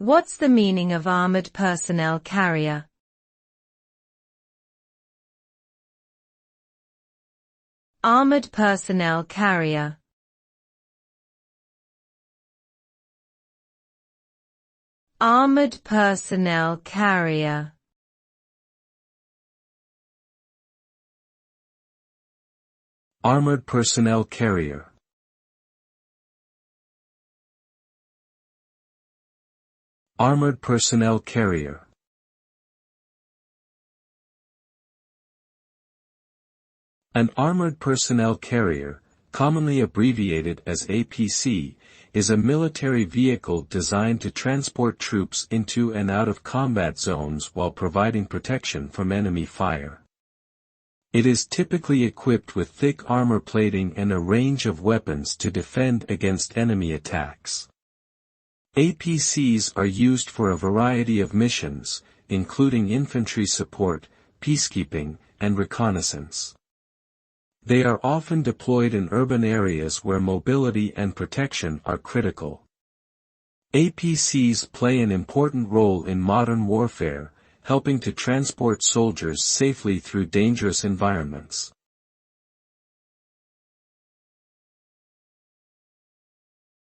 What's the meaning of armored personnel carrier? Armored personnel carrier. Armored personnel carrier. Armored personnel carrier. Armored personnel carrier. An armored personnel carrier, commonly abbreviated as APC, is a military vehicle designed to transport troops into and out of combat zones while providing protection from enemy fire. It is typically equipped with thick armor plating and a range of weapons to defend against enemy attacks. APCs are used for a variety of missions, including infantry support, peacekeeping, and reconnaissance. They are often deployed in urban areas where mobility and protection are critical. APCs play an important role in modern warfare, helping to transport soldiers safely through dangerous environments.